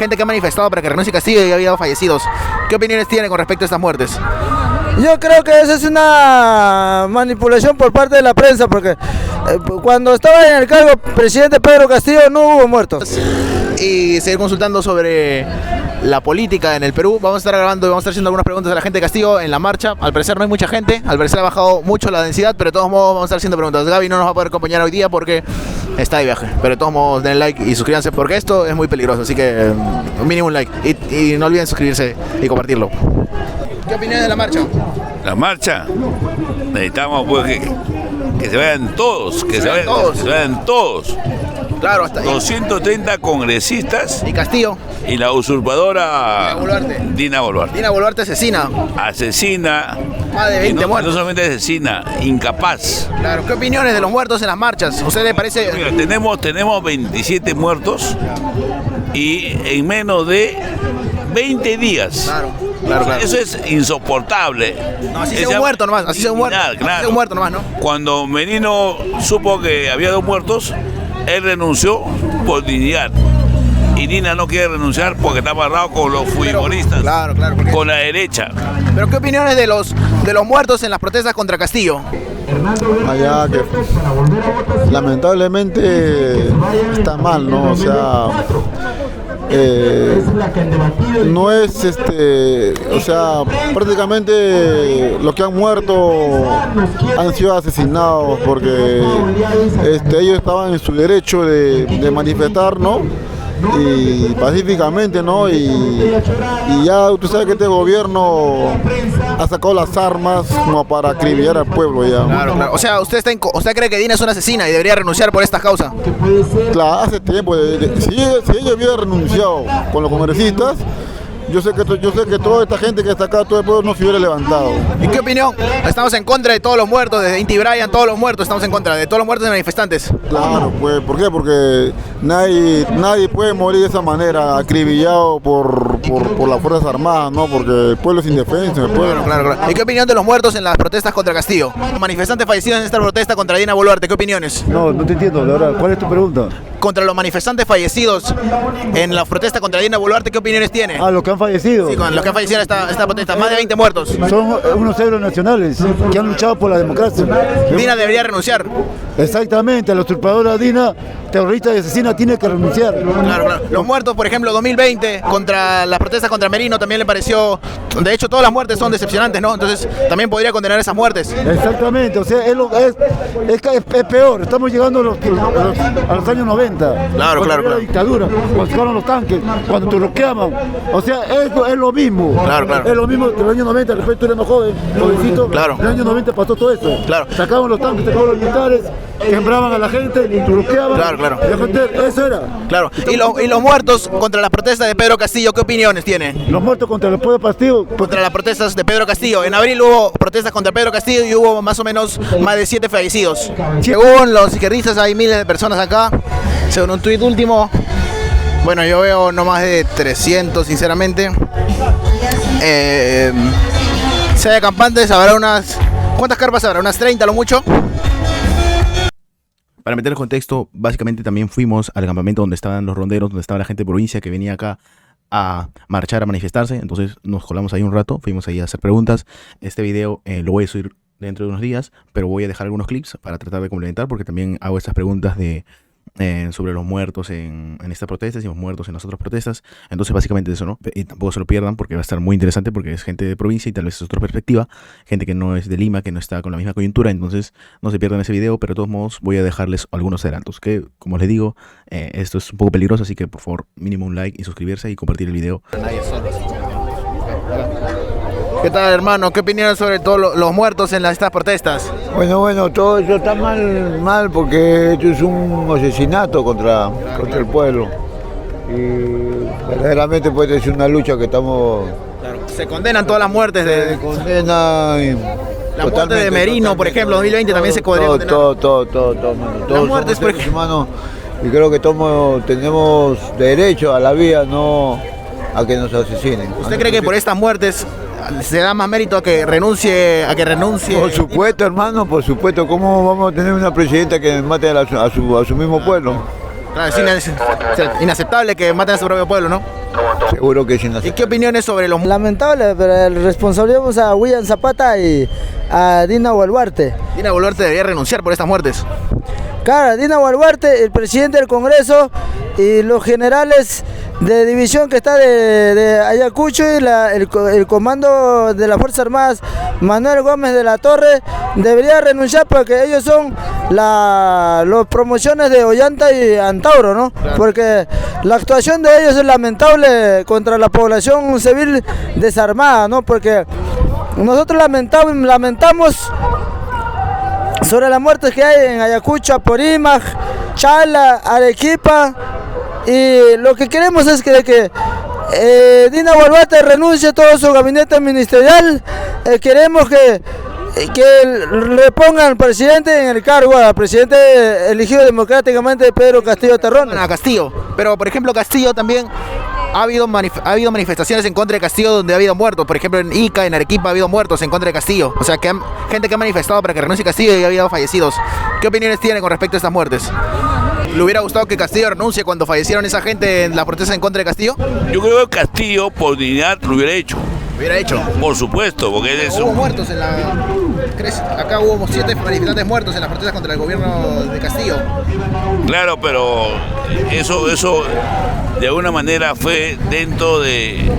gente que ha manifestado para que renuncie Castillo y ha habido fallecidos. ¿Qué opiniones tiene con respecto a estas muertes? Yo creo que eso es una manipulación por parte de la prensa, porque cuando estaba en el cargo presidente Pedro Castillo no hubo muertos. Y seguir consultando sobre la política en el Perú. Vamos a estar grabando y vamos a estar haciendo algunas preguntas a la gente de Castillo en la marcha. Al parecer no hay mucha gente, al parecer ha bajado mucho la densidad, pero de todos modos vamos a estar haciendo preguntas. Gaby no nos va a poder acompañar hoy día porque está de viaje, pero de todos modos denle like y suscríbanse porque esto es muy peligroso, así que mínimo un like y no olviden suscribirse y compartirlo. ¿Qué opinas de la marcha? La marcha, necesitamos pues que se vayan todos, que se vayan todos. Claro, hasta ahí. 230 congresistas Y Castillo. y la usurpadora Dina Boluarte. Dina Boluarte Asesina. Más de 20 y no muertos. solamente asesina, incapaz. Claro, ¿qué opiniones de los muertos en las marchas? ¿Usted le parece? Mira, tenemos 27 muertos y en menos de 20 días. Claro. Eso es insoportable. No, así sea un muerto nomás, así sea un muerto. Claro. Así sea un muerto nomás, ¿no? Cuando Merino supo que había 2 muertos, él renunció por dignidad. Y Dina no quiere renunciar porque está amarrado con los fujimoristas, Claro. con la derecha. Pero ¿qué opiniones de los muertos en las protestas contra Castillo? Allá que lamentablemente está mal, ¿no? O sea, no es o sea, prácticamente los que han muerto han sido asesinados porque ellos estaban en su derecho de manifestar, ¿no? Y pacíficamente, ¿no? Y ya usted sabe que este gobierno ha sacado las armas como para acribillar al pueblo ya. Claro. O sea, usted cree que Dina es una asesina y debería renunciar por esta causa. Claro, hace tiempo. Si ella hubiera renunciado con los congresistas, yo sé que toda esta gente que está acá, todo el pueblo no se hubiera levantado. ¿Y qué opinión? Estamos en contra de todos los muertos, desde Inti Brian, todos los muertos, estamos en contra de todos los muertos de manifestantes. Claro, pues, ¿por qué? Porque nadie puede morir de esa manera, acribillado por las Fuerzas Armadas, ¿no? Porque el pueblo es indefenso, el pueblo. Claro. ¿Y qué opinión de los muertos en las protestas contra Castillo? Manifestantes fallecidos en esta protesta contra Dina Boluarte, ¿qué opiniones? No te entiendo, la verdad. ¿Cuál es tu pregunta? Contra los manifestantes fallecidos en la protesta contra Dina Boluarte, ¿qué opiniones tiene? Los que han fallecido. Sí, con los que han fallecido en esta protesta, más de 20 muertos. Son unos héroes nacionales que han luchado por la democracia. Dina debería renunciar. Exactamente, la usurpadora Dina, terrorista y asesina, tiene que renunciar. Claro. Los muertos, por ejemplo, 2020, contra las protestas contra Merino, también le pareció. De hecho, todas las muertes son decepcionantes, ¿no? Entonces, también podría condenar esas muertes. Exactamente, o sea, es peor. Estamos llegando a los años 90. Claro. La dictadura, cuando sacaron los tanques, cuando te bloqueaban. O sea, es lo mismo. Claro. Es lo mismo que en el año 90, después tú eres más jovencito. Claro. En el año 90 pasó todo eso. Claro. Sacaban los tanques, sacaban los militares, quebraban a la gente, bloqueaban. Claro. La gente, eso era. Claro. ¿Y los muertos contra las protestas de Pedro Castillo, qué opiniones tienen? Los muertos contra el pueblo Castillo. Contra las protestas de Pedro Castillo. En abril hubo protestas contra Pedro Castillo y hubo más o menos más de 7 fallecidos. Según los izquierdistas hay miles de personas acá. Según un tuit último, bueno, yo veo no más de 300 sinceramente. Si hay acampantes habrá unas... ¿Cuántas carpas habrá? ¿Unas 30 a lo mucho? Para meter el contexto, básicamente también fuimos al campamento donde estaban los ronderos, donde estaba la gente de provincia que venía acá a marchar, a manifestarse. Entonces nos colamos ahí un rato, fuimos ahí a hacer preguntas. Este video lo voy a subir dentro de unos días, pero voy a dejar algunos clips para tratar de complementar, porque también hago estas preguntas sobre los muertos en estas protestas y los muertos en las otras protestas. Entonces básicamente eso, ¿no? Y tampoco se lo pierdan porque va a estar muy interesante, porque es gente de provincia y tal vez es otra perspectiva, gente que no es de Lima, que no está con la misma coyuntura. Entonces no se pierdan ese video, pero de todos modos voy a dejarles algunos adelantos que, como les digo, esto es un poco peligroso, así que por favor mínimo un like y suscribirse y compartir el video. ¿Qué tal, hermano? ¿Qué opinión sobre todos los muertos en estas protestas? Bueno, todo eso está mal porque esto es un asesinato contra el pueblo. Y verdaderamente puede ser una lucha que estamos... Claro. Se condenan todas las muertes Se condena... La muerte de Merino, por ejemplo, 2020 también se podría condenar. Todo, mano. Todos muertes, somos seres humanos y creo que todos tenemos derecho a la vida, no a que nos asesinen. ¿Usted cree que por estas muertes se da más mérito a que renuncie? Por supuesto, hermano, por supuesto. ¿Cómo vamos a tener una presidenta que mate a su mismo pueblo? Claro, es inaceptable que maten a su propio pueblo, ¿no? Seguro que sí. No ¿Y sé. qué opiniones sobre los Lamentable, pero el responsabilizamos a William Zapata y a Dina Boluarte. Dina Boluarte debería renunciar por estas muertes? Claro, Dina Boluarte, el presidente del Congreso y los generales de división que está de Ayacucho y el comando de las Fuerzas Armadas, Manuel Gómez de la Torre, debería renunciar porque ellos son los promociones de Ollanta y Antauro, ¿no? Claro. Porque la actuación de ellos es lamentable contra la población civil desarmada, ¿no? Porque nosotros lamentamos sobre las muertes que hay en Ayacucho, Apurímac, Chala, Arequipa, y lo que queremos es que Dina Boluarte renuncie a todo su gabinete ministerial. Queremos que repongan al presidente en el cargo, al presidente elegido democráticamente, Pedro Castillo Terrón. A Castillo, pero por ejemplo Castillo también ha habido manifestaciones en contra de Castillo donde ha habido muertos. Por ejemplo en Ica, en Arequipa ha habido muertos en contra de Castillo. O sea, gente que ha manifestado para que renuncie Castillo y ha habido fallecidos. ¿Qué opiniones tiene con respecto a estas muertes? ¿Le hubiera gustado que Castillo renuncie cuando fallecieron esa gente en la protesta en contra de Castillo? Yo creo que Castillo, por dignidad, lo hubiera hecho. ¿Hubiera hecho? Por supuesto, porque él es Hubo muertos en la... Acá hubo 7 manifestantes muertos en las protestas contra el gobierno de Castillo. Claro, pero eso de alguna manera fue dentro de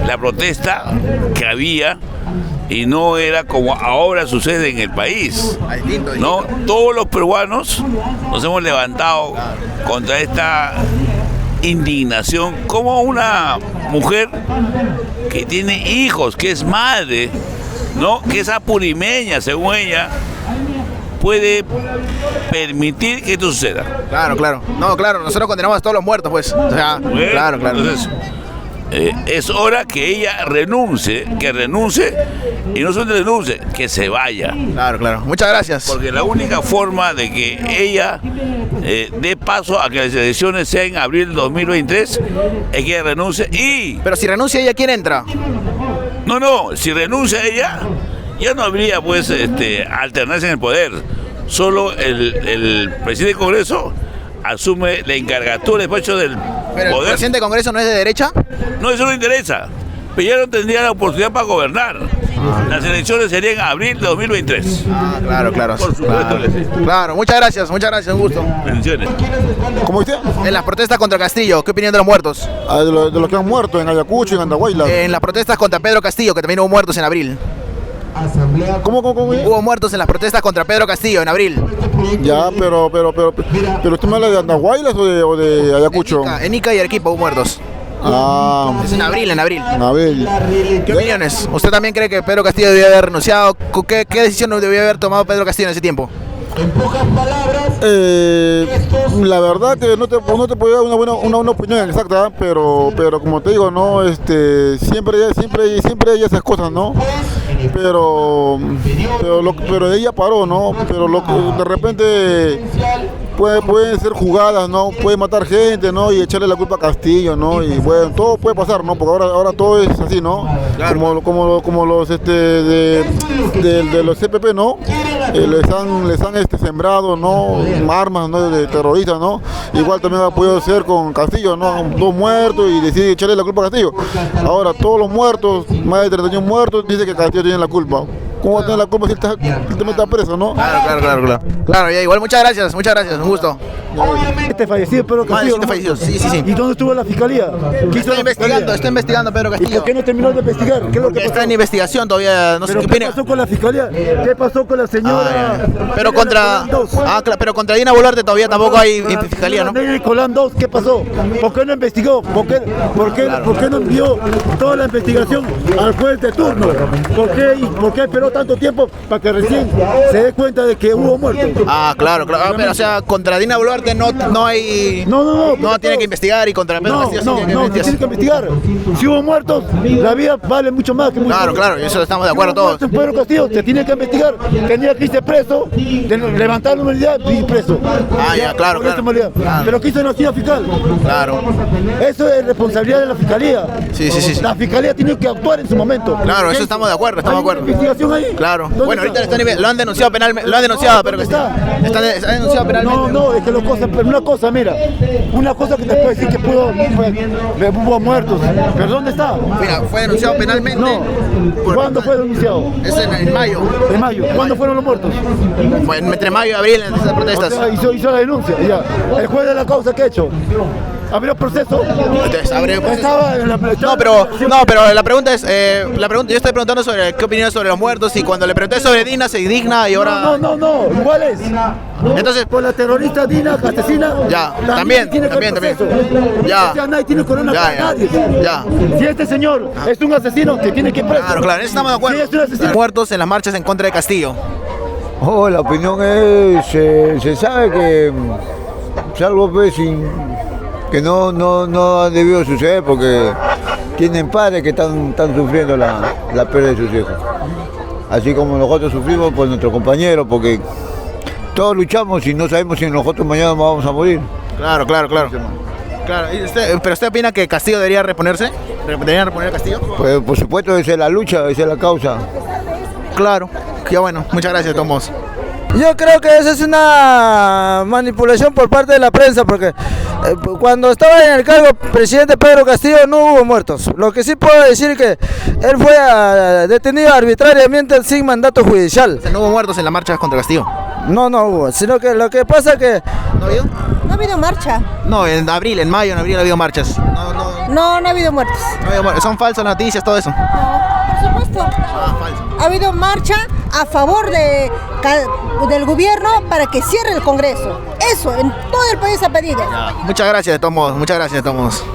la protesta que había y no era como ahora sucede en el país. Distinto. ¿No? Todos los peruanos nos hemos levantado contra esta indignación, como una mujer que tiene hijos, que es madre, ¿no? Que es apurimeña, según ella, puede permitir que esto suceda. Claro, claro. No, claro, nosotros condenamos a todos los muertos, pues. O sea, bueno, claro. Entonces, es hora que ella renuncie y no solo renuncie, que se vaya. Claro. Muchas gracias. Porque la única forma de que ella dé paso a que las elecciones sean en abril del 2023 es que ella renuncie y... Pero si renuncia ella, ¿quién entra? No, si renuncia ella, ya no habría pues alternancia en el poder. Solo el presidente del Congreso asume la encargatura del despacho del ¿Pero poder. el presidente del Congreso no es de derecha? No, eso no interesa. Pero ya no tendría la oportunidad para gobernar. Las elecciones serían en abril de 2023. Claro. Por supuesto que sí. Claro, muchas gracias, un gusto. Bendiciones. ¿Cómo usted? En las protestas contra Castillo, ¿qué opinión de los muertos? De los que han muerto en Ayacucho y en Andahuaylas. En las protestas contra Pedro Castillo, que también hubo muertos en abril. ¿Cómo? Hubo muertos en las protestas contra Pedro Castillo en abril. Ya, pero ¿usted me habla de Andahuaylas o de Ayacucho? En Ica y Arequipa hubo muertos. Es en abril. ¿Qué opiniones? ¿Usted también cree que Pedro Castillo debía haber renunciado? ¿Qué decisión debía haber tomado Pedro Castillo en ese tiempo? En pocas palabras, la verdad que no te puedo dar una opinión exacta, pero como te digo, no, siempre hay esas cosas, ¿no? Pero ella paró, ¿no? Pero de repente pueden ser jugadas, ¿no? Puede matar gente, ¿no? Y echarle la culpa a Castillo, ¿no? Y bueno, todo puede pasar, ¿no? Porque ahora todo es así, ¿no? Claro. Como los de los CPP, ¿no? Les han sembrado, ¿no? Armas, ¿no? De terroristas, ¿no? Igual también ha podido ser con Castillo, ¿no? 2 muertos y decide echarle la culpa a Castillo. Ahora todos los muertos, más de 31 muertos, dice que Castillo tiene la culpa. ¿Cómo va a tener la culpa si el tema está preso, no? Claro. Claro, ya igual, muchas gracias, un gusto. Este fallecido Pedro Castillo. Sí. ¿Y dónde estuvo la fiscalía? Está investigando Pedro ¿Y Castillo. por qué no terminó de investigar? ¿Qué es lo que Está pasó? en investigación todavía, no sé ¿Pero qué qué opina. pasó con la fiscalía? ¿Qué pasó con la señora? Pero contra Dina Boluarte todavía tampoco hay fiscalía, ¿no? Colán 2, ¿qué pasó? ¿Por qué no investigó? ¿Por qué no envió toda la investigación al juez de turno? ¿Por qué esperó tanto tiempo para que recién se dé cuenta de que hubo muertos? Claro. Pero, o sea, contra Dina Boluarte no hay... No tiene que investigar y contra Pedro Castillo sí tiene que investigar. Si hubo muertos, la vida vale mucho más que muchos. Claro, y eso estamos de acuerdo todos. Pedro Castillo se tiene que investigar. Tenía que irse preso, levantar la humanidad y preso. Claro. Pero quiso no sido fiscal. Claro. Eso es responsabilidad de la fiscalía. Sí. La fiscalía tiene que actuar en su momento. Claro, eso estamos de acuerdo, ¿Hay una investigación ahí? Claro. Bueno, ahorita lo han denunciado penalmente, pero está denunciado penalmente. No, es que lo una cosa, mira, una cosa que te puedo decir que hubo muertos, pero ¿dónde está? Mira, fue denunciado penalmente. No, ¿cuándo fue denunciado? Es en mayo. En mayo, ¿cuándo fueron los muertos? Fue entre mayo y abril en esas protestas. O sea, hizo la denuncia, ya. El juez de la causa, ¿qué ha hecho? ¿Abrió proceso? Entonces, abrió proceso. Estaba en la... No, pero la pregunta es, yo estoy preguntando sobre qué opinión sobre los muertos y cuando le pregunté sobre Dina se indigna y ahora... No, igual es. Entonces, por la terrorista Dina, asesina. Ya, también. Ya. O sea, nadie tiene corona para nadie. Ya. Si este señor es un asesino, que tiene que preso. Claro, en eso estamos de acuerdo. Sí, es un asesino. Muertos en las marchas en contra de Castillo. Oh, la opinión es, se sabe que es algo pues, que no ha debido suceder porque tienen padres que están sufriendo la pérdida de sus hijos. Así como nosotros sufrimos por nuestros compañeros, porque todos luchamos y no sabemos si nosotros mañana vamos a morir. Claro. ¿Pero usted opina que Castillo debería reponerse? ¿Deberían reponer a Castillo? Pues por supuesto esa es la lucha, esa es la causa. Claro, ya bueno, muchas gracias, Tomás. Yo creo que eso es una manipulación por parte de la prensa, porque cuando estaba en el cargo presidente Pedro Castillo no hubo muertos. Lo que sí puedo decir es que él fue detenido arbitrariamente sin mandato judicial. O sea, no hubo muertos en la marcha contra Castillo. No hubo, sino que lo que pasa es que... ¿No ha habido? No ha habido marcha. No, en abril ha habido marchas. No ha habido muertos. Son falsas noticias, todo eso. No, por supuesto. Falso. Ha habido marcha a favor del gobierno para que cierre el Congreso. Eso, en todo el país ha pedido. Muchas gracias, de todos modos.